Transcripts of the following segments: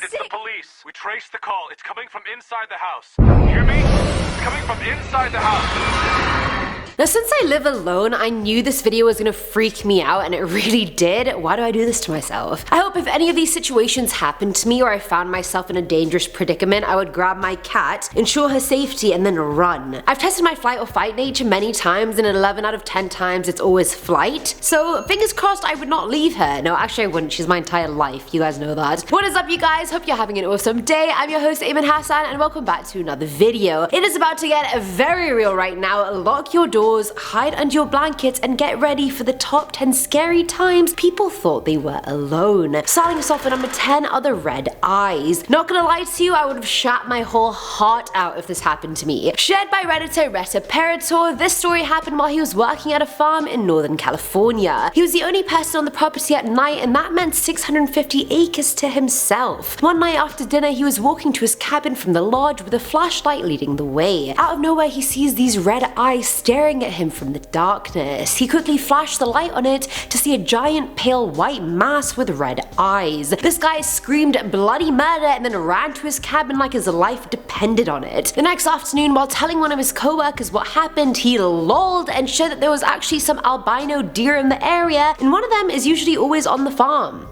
it's the police. We traced the call. It's coming from inside the house. You hear me? It's coming from inside the house. Now, since I live alone, I knew this video was gonna freak me out, and it really did. Why do I do this to myself? I hope if any of these situations happened to me or I found myself in a dangerous predicament, I would grab my cat, ensure her safety, and then run. I've tested my flight or fight nature many times, and 11 out of 10 times it's always flight. So fingers crossed I would not leave her. No, actually I wouldn't. She's my entire life. You guys know that. What is up, you guys? Hope you're having an awesome day. I'm your host, Ayman Hassan, and welcome back to another video. It is about to get very real right now. Lock your doors, hide under your blankets, and get ready for the top 10 scary times people thought they were alone. Starting us off at number 10 are the red eyes. Not gonna lie to you, I would have shat my whole heart out if this happened to me. Shared by Redditor Reparator, this story happened while he was working at a farm in Northern California. He was the only person on the property at night, and that meant 650 acres to himself. One night after dinner, he was walking to his cabin from the lodge with a flashlight leading the way. Out of nowhere, he sees these red eyes staring at him from the darkness. He quickly flashed the light on it to see a giant pale white mass with red eyes. This guy screamed bloody murder and then ran to his cabin like his life depended on it. The next afternoon, while telling one of his co-workers what happened, he lolled and shared that there was actually some albino deer in the area, and one of them is usually always on the farm.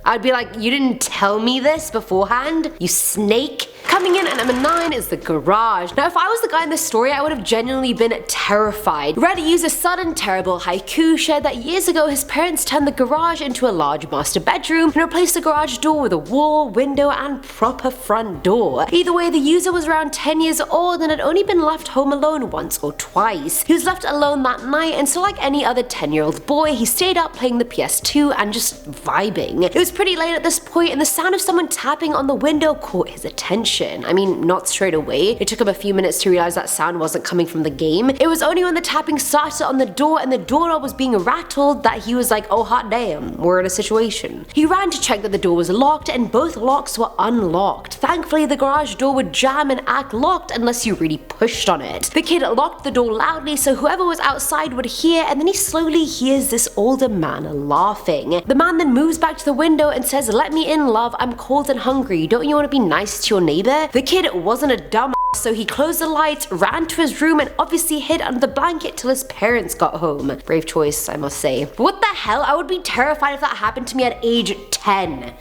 I'd be like, you didn't tell me this beforehand, you snake? Coming in at number 9 is the garage. Now, if I was the guy in this story, I would have genuinely been terrified. Reddit user Sudden Terrible Haiku shared that years ago his parents turned the garage into a large master bedroom and replaced the garage door with a wall, window, and proper front door. Either way, the user was around 10 years old and had only been left home alone once or twice. He was left alone that night, and so like any other 10-year-old boy, he stayed up playing the PS2 and just vibing. It was pretty late at this point, and the sound of someone tapping on the window caught his attention. I mean, not straight away. It took him a few minutes to realize that sound wasn't coming from the game. It was only when the tapping started on the door and the doorknob was being rattled that he was like, oh hot damn, we're in a situation. He ran to check that the door was locked, and both locks were unlocked. Thankfully, the garage door would jam and act locked unless you really pushed on it. The kid locked the door loudly so whoever was outside would hear, and then he slowly hears this older man laughing. The man then moves back to the window and says, "Let me in, love, I'm cold and hungry. Don't you want to be nice to your neighbor?" The kid wasn't a dumb ass, so he closed the lights, ran to his room, and obviously hid under the blanket till his parents got home. Brave choice, I must say. But what the hell? I would be terrified if that happened to me at age 10.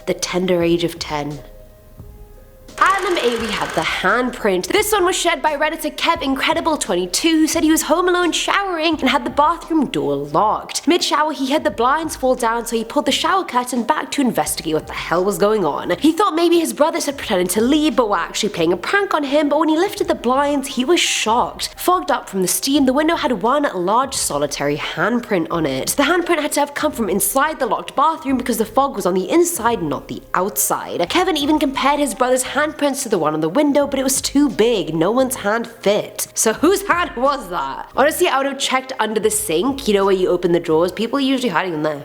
The tender age of 10. At number 8 we have the handprint. This one was shared by Redditor KevIncredible22, who said he was home alone showering and had the bathroom door locked. Mid-shower he heard the blinds fall down, so he pulled the shower curtain back to investigate what the hell was going on. He thought maybe his brothers had pretended to leave but were actually playing a prank on him, but when he lifted the blinds he was shocked. Fogged up from the steam, the window had one large solitary handprint on it. The handprint had to have come from inside the locked bathroom because the fog was on the inside, not the outside. Kevin even compared his brother's handprints to the one on the window, but it was too big. No one's hand fit. So whose hand was that? Honestly, I would have checked under the sink, you know, where you open the drawers. People are usually hiding them there.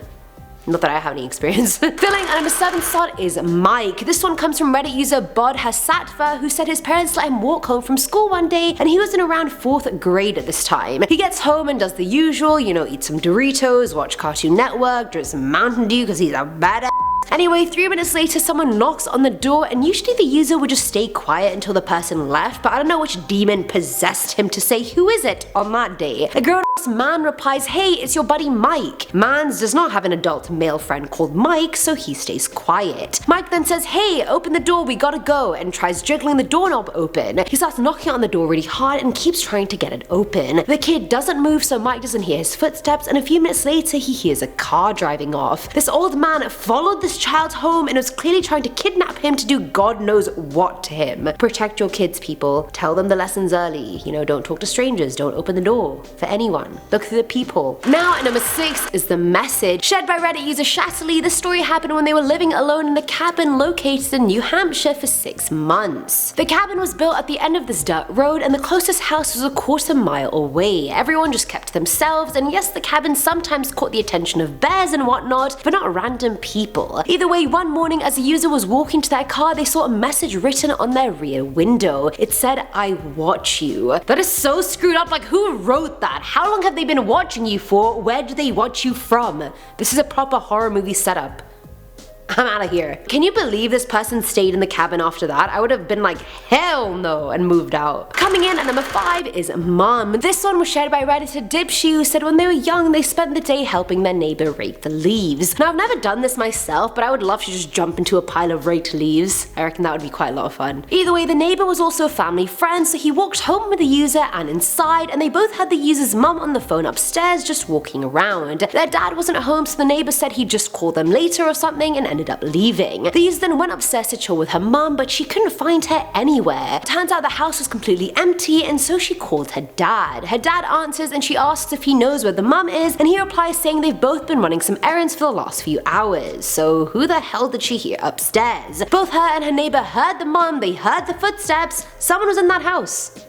Not that I have any experience. Filling at number 7 slot is Mike. This one comes from Reddit user Bod Hasatva, who said his parents let him walk home from school one day, and he was in around 4th grade at this time. He gets home and does the usual, you know, eat some Doritos, watch Cartoon Network, drink some Mountain Dew because he's a badass. Anyway, 3 minutes later someone knocks on the door, and usually the user would just stay quiet until the person left, but I don't know which demon possessed him to say who is it on that day. A grown-ass man replies, "Hey, it's your buddy Mike." Mans does not have an adult male friend called Mike, so he stays quiet. Mike then says, "Hey, open the door, we gotta go," and tries jiggling the doorknob open. He starts knocking on the door really hard and keeps trying to get it open. The kid doesn't move, so Mike doesn't hear his footsteps, and a few minutes later he hears a car driving off. This old man followed this child home and was clearly trying to kidnap him to do God knows what to him. Protect your kids, people. Tell them the lessons early. You know, don't talk to strangers, don't open the door for anyone. Look through the peephole. Now at number 6 is the message. Shared by Reddit user Shatterly, this story happened when they were living alone in a cabin located in New Hampshire for 6 months. The cabin was built at the end of this dirt road, and the closest house was a quarter-mile away. Everyone just kept to themselves, and yes, the cabin sometimes caught the attention of bears and whatnot, but not random people. Either way, one morning as the user was walking to their car, they saw a message written on their rear window. It said, "I watch you." That is so screwed up. Like, who wrote that? How long have they been watching you for? Where do they watch you from? This is a proper horror movie setup. I'm out of here. Can you believe this person stayed in the cabin after that? I would have been like, hell no, and moved out. Coming in at number 5 is Mom. This one was shared by Redditor Dipshy, who said when they were young, they spent the day helping their neighbor rake the leaves. Now, I've never done this myself, but I would love to just jump into a pile of raked leaves. I reckon that would be quite a lot of fun. Either way, the neighbor was also a family friend, so he walked home with the user and inside, and they both had the user's mum on the phone upstairs just walking around. Their dad wasn't home, so the neighbor said he'd just call them later or something and ended up leaving. The user then went upstairs to chill with her mum, but she couldn't find her anywhere. Turns out the house was completely empty, and so she called her dad. Her dad answers and she asks if he knows where the mum is, and he replies saying they've both been running some errands for the last few hours. So who the hell did she hear upstairs? Both her and her neighbor heard the mum, they heard the footsteps. Someone was in that house.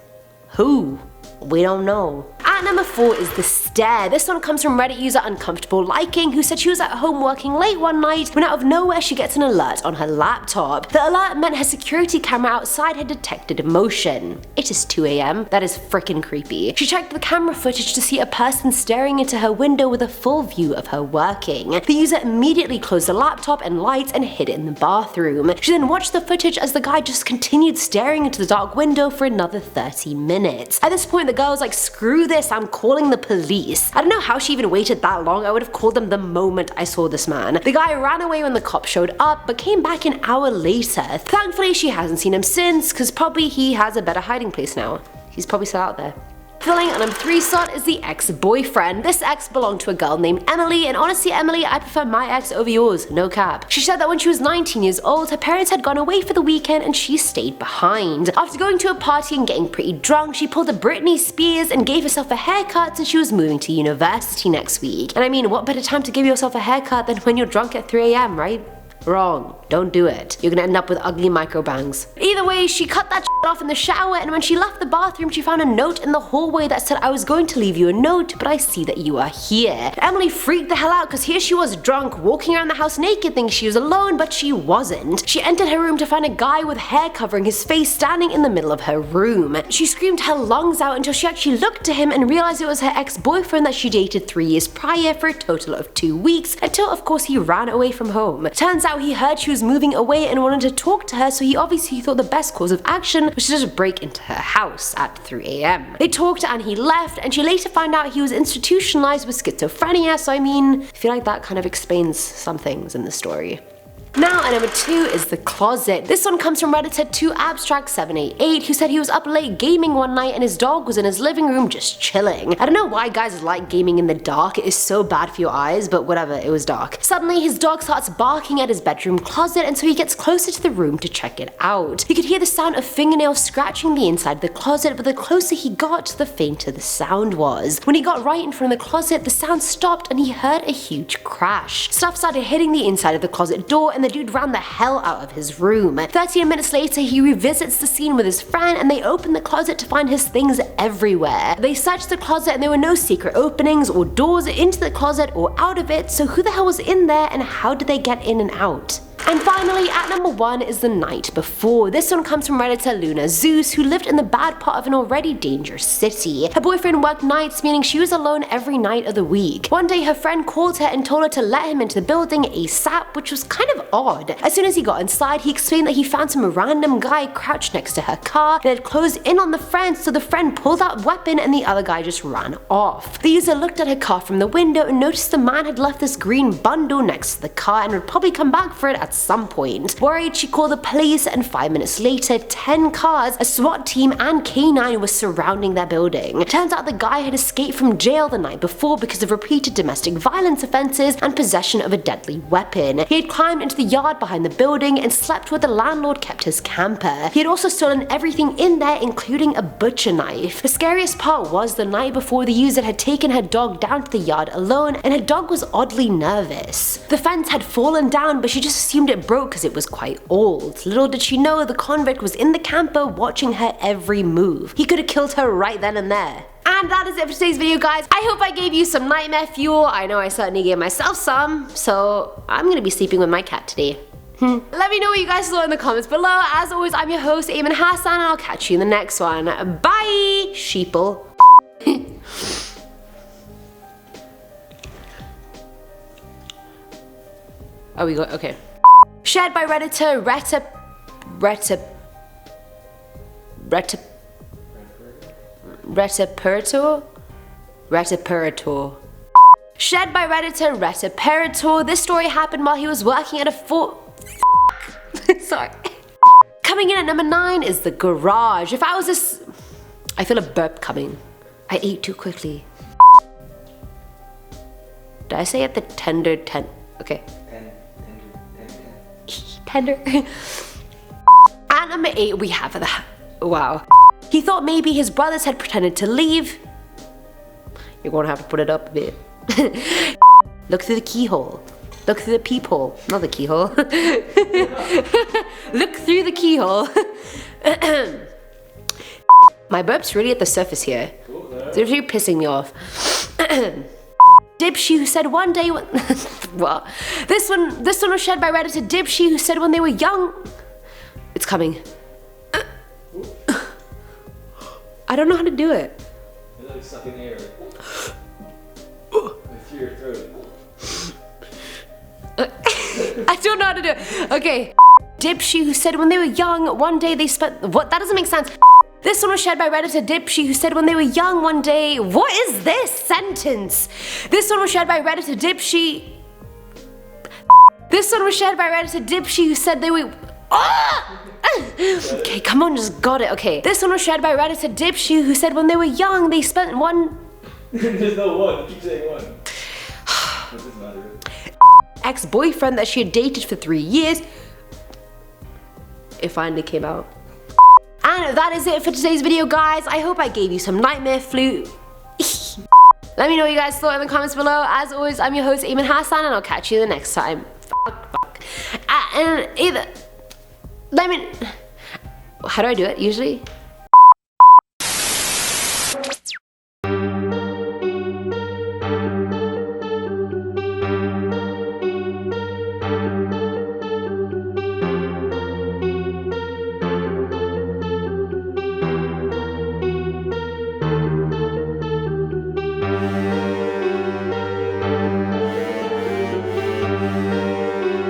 Who? We don't know. At number 4 is the Stair. This one comes from Reddit user Uncomfortable Liking, who said she was at home working late one night when out of nowhere she gets an alert on her laptop. The alert meant her security camera outside had detected a motion. It is 2 AM. That is frickin' creepy. She checked the camera footage to see a person staring into her window with a full view of her working. The user immediately closed the laptop and lights and hid it in the bathroom. She then watched the footage as the guy just continued staring into the dark window for another 30 minutes. At this point, the girl was like, screw this, I'm calling the police. I don't know how she even waited that long. I would have called them the moment I saw this man. The guy ran away when the cops showed up, but came back an hour later. Thankfully, she hasn't seen him since, because probably he has a better hiding place now. He's probably still out there. Filling at number 3 slot is the ex-boyfriend. This ex belonged to a girl named Emily, and honestly, Emily, I prefer my ex over yours, no cap. She said that when she was 19 years old, her parents had gone away for the weekend and she stayed behind. After going to a party and getting pretty drunk, she pulled a Britney Spears and gave herself a haircut since she was moving to university next week. And I mean, what better time to give yourself a haircut than when you're drunk at 3 AM, right? Wrong. Don't do it. You're gonna end up with ugly microbangs. Either way, she cut that off in the shower, and when she left the bathroom, she found a note in the hallway that said, I was going to leave you a note, but I see that you are here. Emily freaked the hell out because here she was drunk, walking around the house naked, thinking she was alone, but she wasn't. She entered her room to find a guy with hair covering his face standing in the middle of her room. She screamed her lungs out until she actually looked to him and realized it was her ex-boyfriend that she dated 3 years prior for a total of 2 weeks, until of course he ran away from home. Turns out he heard she was moving away and wanted to talk to her, so he obviously thought the best course of action was to just break into her house at 3 AM. They talked and he left, and she later found out he was institutionalized with schizophrenia, so I mean, I feel like that kind of explains some things in the story. Now at number 2 is the closet. This one comes from Redditor 2Abstract788, who said he was up late gaming one night and his dog was in his living room just chilling. I don't know why guys like gaming in the dark, it is so bad for your eyes, but whatever, it was dark. Suddenly his dog starts barking at his bedroom closet, and so he gets closer to the room to check it out. He could hear the sound of fingernails scratching the inside of the closet, but the closer he got, the fainter the sound was. When he got right in front of the closet, the sound stopped and he heard a huge crash. Stuff started hitting the inside of the closet door, and the dude ran the hell out of his room. 13 minutes later, he revisits the scene with his friend, and they open the closet to find his things everywhere. They searched the closet and there were no secret openings or doors into the closet or out of it, so who the hell was in there and how did they get in and out? And finally, at number 1 is the night before. This one comes from Redditor Luna Zeus, who lived in the bad part of an already dangerous city. Her boyfriend worked nights, meaning she was alone every night of the week. One day, her friend called her and told her to let him into the building ASAP, which was kind of odd. As soon as he got inside, he explained that he found some random guy crouched next to her car that had closed in on the friend, so the friend pulled out a weapon and the other guy just ran off. The user looked at her car from the window and noticed the man had left this green bundle next to the car and would probably come back for it at some point. Worried, she called the police, and 5 minutes later, 10 cars, a SWAT team, and K9 was surrounding their building. Turns out the guy had escaped from jail the night before because of repeated domestic violence offenses and possession of a deadly weapon. He had climbed into the yard behind the building and slept where the landlord kept his camper. He had also stolen everything in there, including a butcher knife. The scariest part was the night before, the user had taken her dog down to the yard alone, and her dog was oddly nervous. The fence had fallen down, but she just assumed it broke because it was quite old. Little did she know the convict was in the camper watching her every move. He could have killed her right then and there. And that is it for today's video, guys. I hope I gave you some nightmare fuel. I know I certainly gave myself some, so I'm gonna be sleeping with my cat today. Let me know what you guys thought in the comments below. As always, I'm your host, Eamon Hassan, and I'll catch you in the next one. Bye, sheeple. Oh, we go, okay. Shared by Redditor Retiperator. Shared by Redditor Retiperator. This story happened while he was working at a sorry. Coming in at number 9 is the garage. If I was this... I feel a burp coming. I ate too quickly. Did I say at the tender okay. Tender. At number 8 we have the... Wow. He thought maybe his brothers had pretended to leave. You're gonna have to put it up a bit. Look through the keyhole. Look through the peephole. Not the keyhole. Look through the keyhole. My burp's really at the surface here. It's really pissing me off. Dibshy, who said one day when... Well, this one was shared by Redditor Dibshy, who said when they were young... It's coming. I don't know how to do it. You're like sucking air. Through your throat. I don't know how to do it. Okay. Dibshy, who said when they were young, one day they spent... What? That doesn't make sense. This one was shared by Redditor Dibshy, who said when they were young one day... What is this sentence? This one was shared by Redditor Dibshy... This one was shared by Redditor Dibshy, who said they were... Ah! Okay, come on, just got it. Okay. This one was shared by Redditor Dibshy, who said when they were young, they spent one... There's no one. Keep saying one. What does matter? Ex-boyfriend that she had dated for 3 years. It finally came out. And that is it for today's video, guys. I hope I gave you some nightmare flu. Let me know what you guys thought in the comments below. As always, I'm your host, Eamon Hassan, and I'll catch you the next time. And either... Let me... How do I do it, usually?